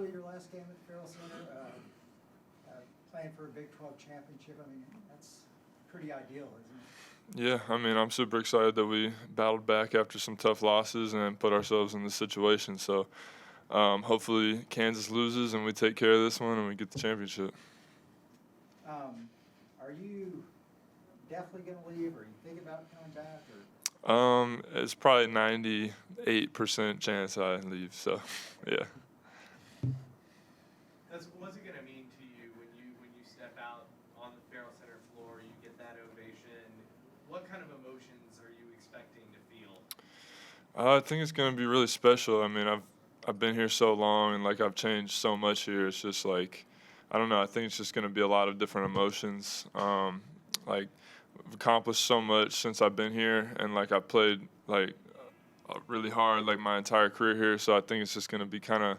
probably your last game at Farrell Center, playing for a Big 12 championship. I mean, that's pretty ideal, isn't it? Yeah, I mean, I'm super excited that we battled back after some tough losses and put ourselves in this situation. So hopefully Kansas loses and we take care of this one and we get the championship. Are you definitely going to leave, or are you thinking about coming back? It's probably 98% chance I leave. So, yeah. What's it gonna mean to you when you step out on the Farrell Center floor? You get that ovation. What kind of emotions are you expecting to feel? I think it's gonna be really special. I mean, I've been here so long and like I've changed so much here. It's just like, I don't know. I think it's just gonna be a lot of different emotions. Like I've accomplished so much since I've been here, and like I've played like really hard like my entire career here. So I think it's just gonna be kind of,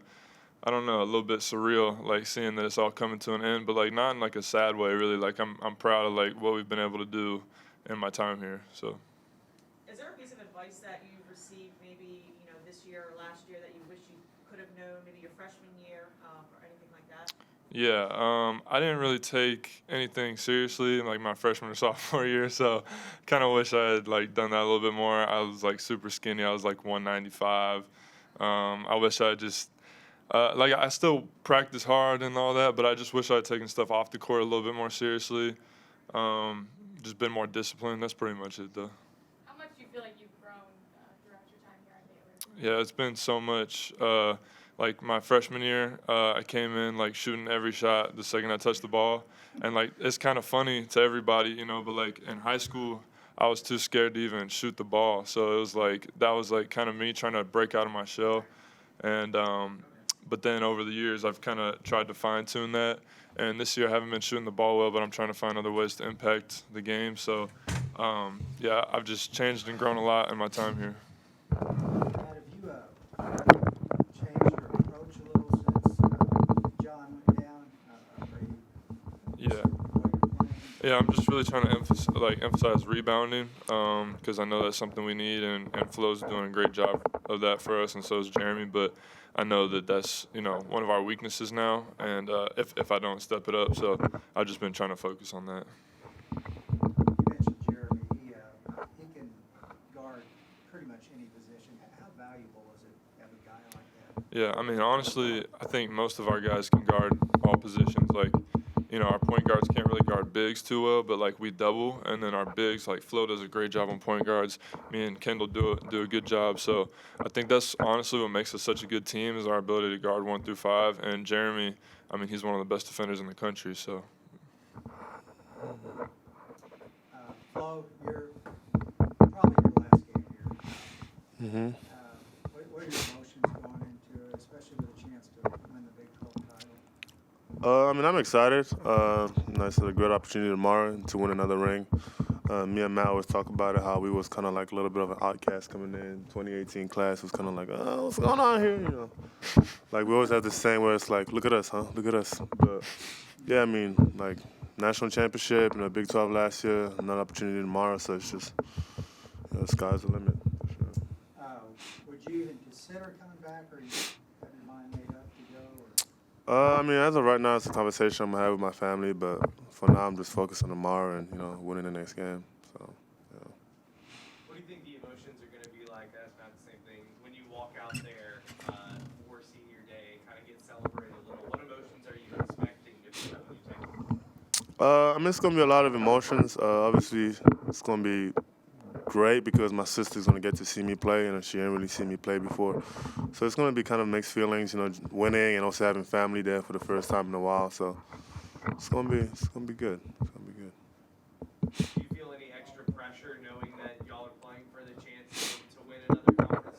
I don't know, a little bit surreal, like seeing that it's all coming to an end, but like not in like a sad way, really. Like I'm proud of like what we've been able to do in my time here. So. Is there a piece of advice that you've received maybe, this year or last year that you wish you could have known, maybe your freshman year, or anything like that? Yeah, I didn't really take anything seriously in like my freshman or sophomore year, so kind of wish I had like done that a little bit more. I was like super skinny. I was like 195. I wish I just like I still practice hard and all that, but I just wish I had taken stuff off the court a little bit more seriously. Just been more disciplined. That's pretty much it, though. How much do you feel like you've grown throughout your time here at Baylor? Yeah, it's been so much. Like my freshman year, I came in like shooting every shot the second I touched the ball, and like it's kind of funny to everybody, but like in high school, I was too scared to even shoot the ball. So it was like that was like kind of me trying to break out of my shell, and but then over the years, I've kind of tried to fine tune that. And this year, I haven't been shooting the ball well, but I'm trying to find other ways to impact the game. So, yeah, I've just changed and grown a lot in my time here. Have you changed your approach a little since John went down? Yeah. Yeah, I'm just really trying to emphasize rebounding because I know that's something we need, and Flo's doing a great job of that for us, and so is Jeremy. But I know that that's one of our weaknesses now, and if I don't step it up, so I've just been trying to focus on that. You mentioned Jeremy. He can guard pretty much any position. How valuable is it to have a guy like that? Yeah, I mean, honestly, I think most of our guys can guard all positions. Like, our point guards can't really guard bigs too well, but like we double, and then our bigs, like Flo does a great job on point guards. Me and Kendall do a good job. So I think that's honestly what makes us such a good team is our ability to guard 1 through 5. And Jeremy, I mean, he's one of the best defenders in the country. So. Flo, you're probably your last game here. Mm-hmm. What are your emotions going into it, especially with a chance to win the Big 12 title? I mean, I'm excited. It's a great opportunity tomorrow to win another ring. Me and Matt always talk about it, how we was kind of like a little bit of an outcast coming in. 2018 class was kind of like, what's going on here, Like, we always have this saying where it's like, look at us, huh? Look at us. But, yeah, I mean, like, national championship, Big 12 last year, another opportunity tomorrow, so it's just, sky's the limit, for sure. Would you even consider coming back, or you have your mind made up to go? Or? I mean, as of right now, it's a conversation I'm going to have with my family, but for now, I'm just focused on tomorrow and, winning the next game. So, yeah. What do you think the emotions are going to be like? That's not the same thing. When you walk out there for senior day, kind of get celebrated a little, what emotions are you expecting to feel when you take it? I mean, it's going to be a lot of emotions. Obviously, it's going to be great because my sister's going to get to see me play, and she didn't really see me play before. So it's going to be kind of mixed feelings, winning and also having family there for the first time in a while. So it's going to be good. It's going to be good. Do you feel any extra pressure knowing that y'all are playing for the chance to win another conference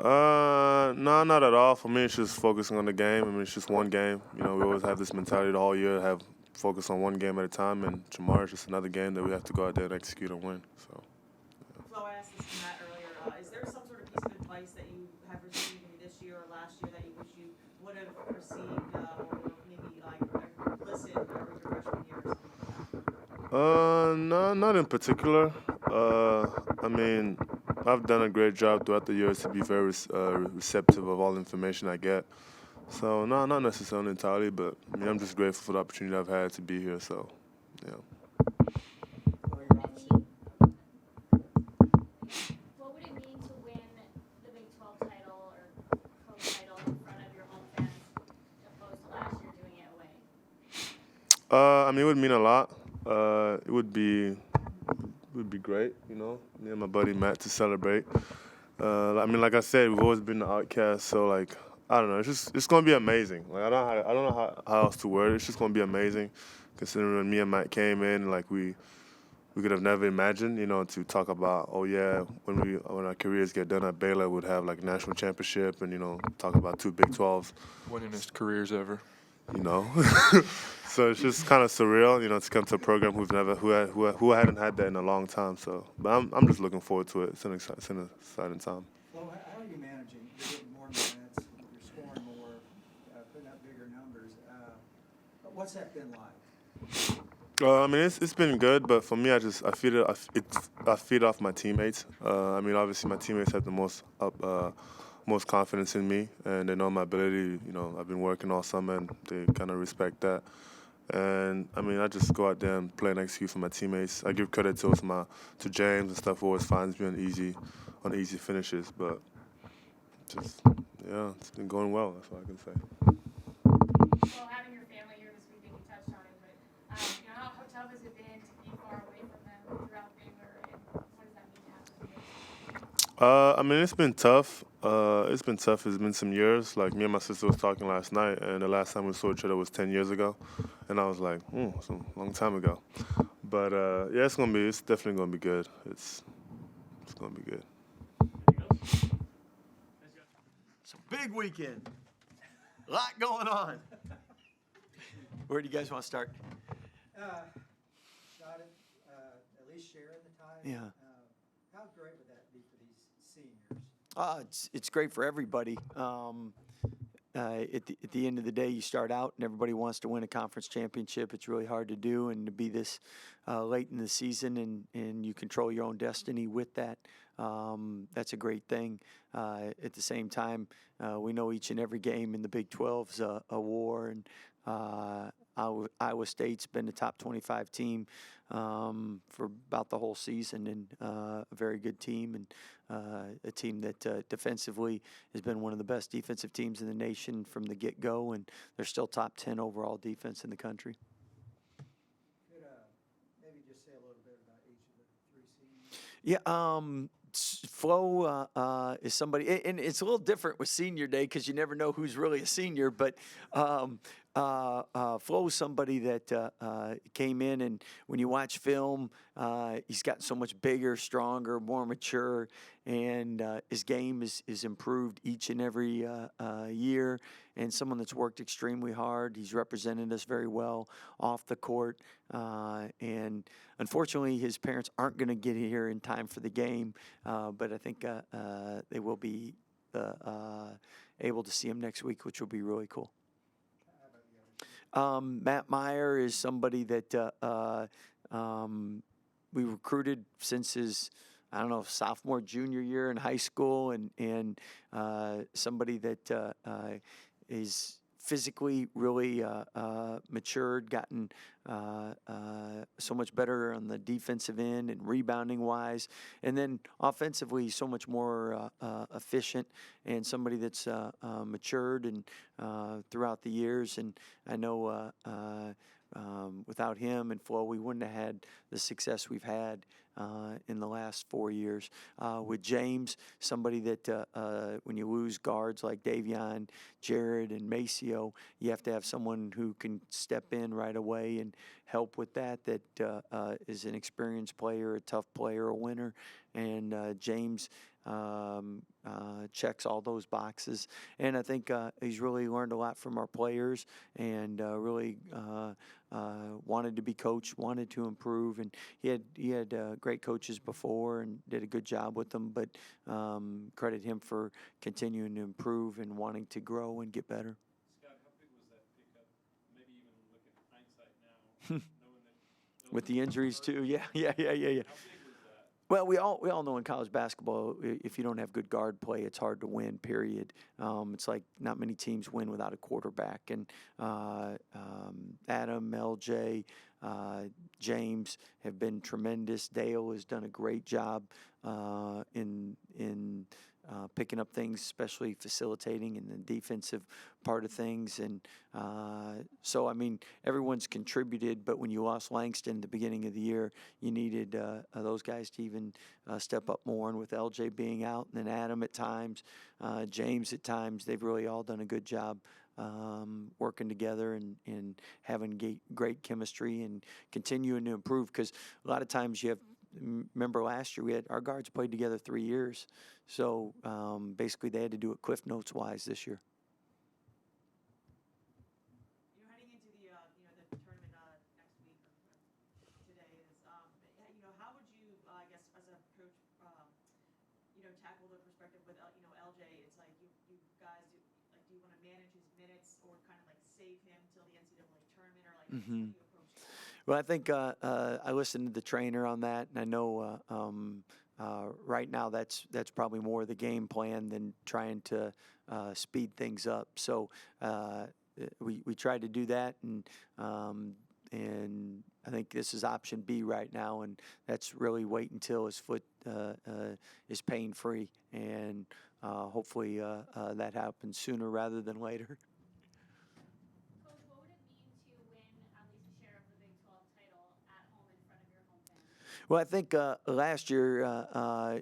title? No, not at all. For me, it's just focusing on the game. I mean, it's just one game. We always have this mentality the whole year, have focus on one game at a time, and tomorrow's just another game that we have to go out there and execute and win. So. Flo, I asked this to Matt earlier. Is there some sort of piece of advice that you have received maybe this year or last year that you wish you would have received or maybe like listened over your freshman year or something like that? No, not in particular. I mean, I've done a great job throughout the years to be very receptive of all information I get. So no, not necessarily entirely, but I mean, I'm just grateful for the opportunity I've had to be here. So, yeah. Well, you're obviously What would it mean to win the Big 12 title or co-title in front of your home fans opposed to last year doing it away? I mean, it would mean a lot. It would be great, you know, me and my buddy Matt to celebrate. I mean, like I said, we've always been the outcast, so like I don't know, it's gonna be amazing. Like I don't know how else to word it. It's just gonna be amazing, considering when me and Matt came in, like we could have never imagined, you know, to talk about, oh yeah, when our careers get done at Baylor, we'd have like national championship and, you know, talk about 2 Big 12s, Winningest careers ever. you know. So it's just kind of surreal, you know, to come to a program who hadn't had that in a long time. So, but I'm just looking forward to it. It's an exciting time. Flo, how are you managing? You're getting more minutes, you're scoring more, putting up bigger numbers. What's that been like? I mean, it's been good, but for me, I feed off my teammates. I mean, obviously, my teammates have the most confidence in me, and they know my ability. You know, I've been working all summer, and they kind of respect that. And I mean, I just go out there and play and execute for my teammates. I give credit to James and stuff, who always finds me on easy finishes. But just yeah, it's been going well. That's all I can say. Well, having your family here this weekend, you touched on it, but you know, how tough has it been to be far away from them throughout Baylor, and what does that mean to have them here? I mean, it's been tough. It's been tough. It's been some years. Like, me and my sister was talking last night, and the last time we saw each other was 10 years ago. And I was like, it's a long time ago. But, yeah, it's definitely going to be good. It's going to be good. It's a big weekend. A lot going on. Where do you guys want to start? Shot it, at least sharing the time. Yeah. How great would that be for these seniors? It's great for everybody. At the end of the day, you start out and everybody wants to win a conference championship. It's really hard to do, and to be this late in the season and you control your own destiny with that, that's a great thing. At the same time, we know each and every game in the Big 12's a war, and Iowa State's been the top 25 team for about the whole season, and a very good team, and a team that defensively has been one of the best defensive teams in the nation from the get-go, and they're still top 10 overall defense in the country. Could maybe just say a little bit about each of the 3 seniors? Yeah, Flo is somebody, and it's a little different with senior day because you never know who's really a senior, but Flo is somebody that came in, and when you watch film, he's gotten so much bigger, stronger, more mature, and his game is improved each and every year, and someone that's worked extremely hard. He's represented us very well off the court, and unfortunately his parents aren't going to get here in time for the game, but I think they will be able to see him next week, which will be really cool. Matt Meyer is somebody that we recruited since his, I don't know, sophomore, junior year in high school, and somebody that is physically really matured, gotten so much better on the defensive end and rebounding wise, and then offensively so much more efficient, and somebody that's matured and throughout the years. And I know without him and Flo, we wouldn't have had the success we've had in the last 4 years. With James, somebody that when you lose guards like Davion, Jared, and Maceo, you have to have someone who can step in right away and help with that is an experienced player, a tough player, a winner. And James checks all those boxes, and I think he's really learned a lot from our players, and really wanted to be coached, wanted to improve, and he had great coaches before and did a good job with them, but credit him for continuing to improve and wanting to grow and get better. Scott, how big was that pickup? Maybe even looking at hindsight now, knowing that With the injuries too, yeah. how big was that? Well, we all know in college basketball, if you don't have good guard play, it's hard to win. Period. It's like not many teams win without a quarterback. And Adam, LJ, James have been tremendous. Dale has done a great job in picking up things, especially facilitating in the defensive part of things. And so, I mean, everyone's contributed, but when you lost Langston at the beginning of the year, you needed those guys to even step up more. And with LJ being out, and then Adam at times, James at times, they've really all done a good job working together and having great chemistry and continuing to improve. Because a lot of times you have, remember last year we had our guards played together 3 years, so basically they had to do it Cliff Notes wise this year. You know, heading into the the tournament next week or today is how would you I guess as a coach tackle the perspective with LJ? It's like you guys do you want to manage his minutes or kind of like save him till the NCAA tournament or like how do you approach that? Well, I think I listened to the trainer on that, and I know right now that's probably more the game plan than trying to speed things up. So we tried to do that, and I think this is option B right now, and that's really wait until his foot is pain free, and hopefully that happens sooner rather than later. Coach, what would it mean to win at least a share of the Big 12 title at home in front of your home fans? Well, I think last year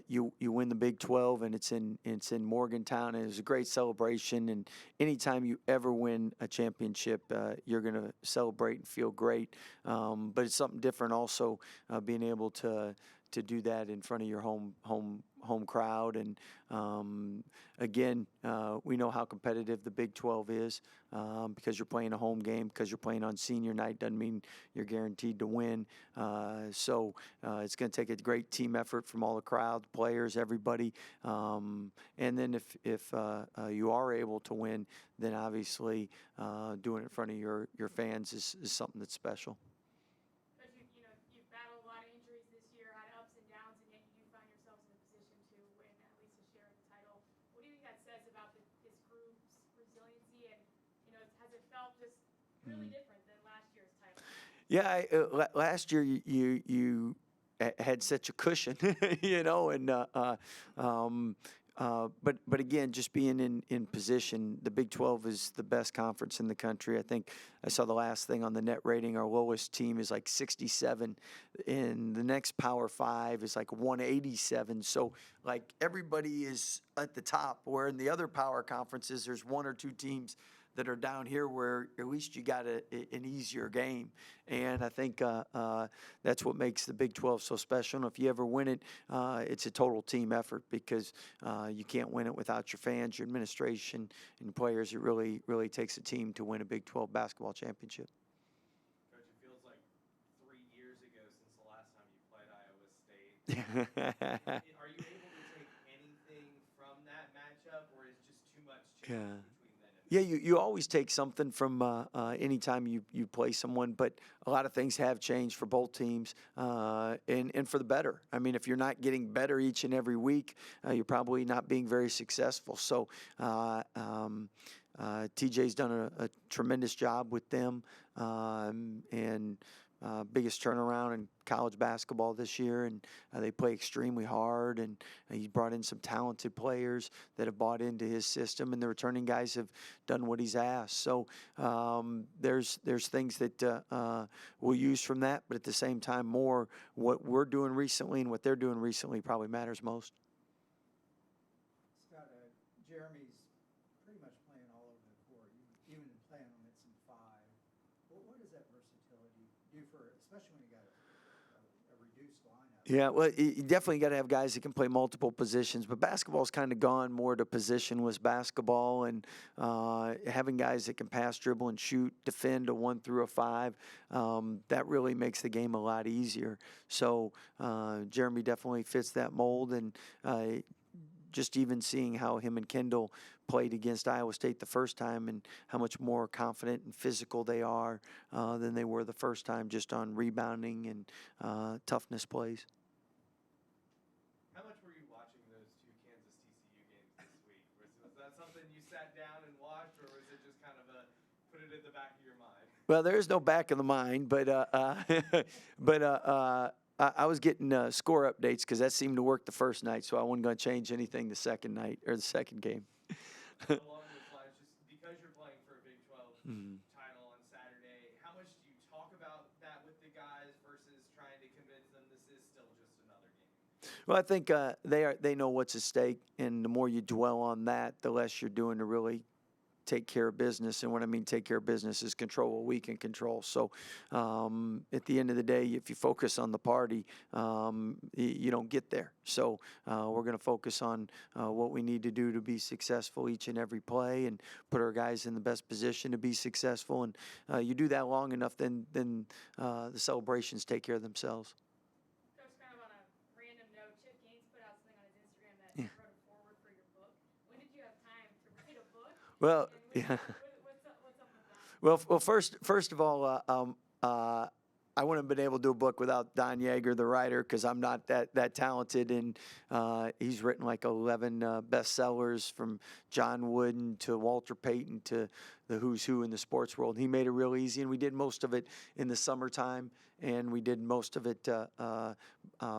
you win the Big 12, and it's in Morgantown, and it was a great celebration. And anytime you ever win a championship, you're going to celebrate and feel great. But it's something different also, being able to do that in front of your home crowd. And again, we know how competitive the Big 12 is because you're playing a home game, because you're playing on senior night doesn't mean you're guaranteed to win. So it's going to take a great team effort from all the crowd, players, everybody. And then if you are able to win, then obviously doing it in front of your fans is something that's special. But you've battled a lot of injuries this year, had ups and downs, and yet you do find yourselves in a position to win at least a share of the title. What do you think that says about this group's resiliency? And has it felt just really different than last year's title? Yeah, last year you had such a cushion, but again, just being in position, the Big 12 is the best conference in the country. I think I saw the last thing on the net rating. Our lowest team is like 67, and the next Power 5 is like 187. So like everybody is at the top, where in the other power conferences, there's one or two teams that are down here where at least you got an easier game. And I think that's what makes the Big 12 so special. And if you ever win it, it's a total team effort because you can't win it without your fans, your administration, and players. It really, really takes a team to win a Big 12 basketball championship. Coach, it feels like 3 years ago since the last time you played Iowa State. Are you able to take anything from that matchup, or is just too much change between then and now? Yeah, you always take something from any time you play someone, but a lot of things have changed for both teams, and for the better. I mean, if you're not getting better each and every week, you're probably not being very successful. So TJ's done a tremendous job with them, and biggest turnaround in college basketball this year, and they play extremely hard, and he's brought in some talented players that have bought into his system, and the returning guys have done what he's asked. So there's things that we'll use from that, but at the same time, more what we're doing recently and what they're doing recently probably matters most. Scott, Jeremy's pretty much playing all over the court, even playing him at some 5. What does that versatility do for, especially when you got a reduced lineup? Yeah, well, you definitely got to have guys that can play multiple positions, but basketball's kind of gone more to positionless basketball, and having guys that can pass, dribble, and shoot, defend a 1 through a 5, that really makes the game a lot easier. So Jeremy definitely fits that mold, and just even seeing how him and Kendall played against Iowa State the first time and how much more confident and physical they are than they were the first time, just on rebounding and toughness plays. sat down and watched, or was it just kind of a put it in the back of your mind? Well, there is no back of the mind, but I was getting score updates because that seemed to work the first night, so I wasn't going to change anything the second night or the second game. Along those lines, just because you're playing for a Big 12 title on Saturday, how much do you talk about that with the guys versus trying to convince them this is still just another game? Well, I think they know what's at stake, and the more you dwell on that, the less you're doing to really take care of business. And what I mean take care of business is control what we can control. So at the end of the day, if you focus on the party, you don't get there. So we're going to focus on what we need to do to be successful each and every play and put our guys in the best position to be successful. And you do that long enough, then the celebrations take care of themselves. Coach, kind of on a random note, Chip Gaines put out something on his Instagram that he wrote a foreword for your book. When did you have time to write a book? Well, And yeah. what's up with that? Well, first of all, I wouldn't have been able to do a book without Don Yeager, the writer, because I'm not that talented. And he's written like 11 bestsellers, from John Wooden to Walter Payton to the who's who in the sports world. He made it real easy, and we did most of it in the summertime, and we did most of it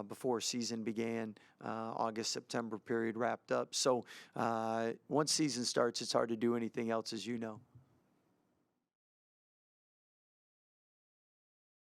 before season began. August, September period wrapped up. So once season starts, it's hard to do anything else, as you know.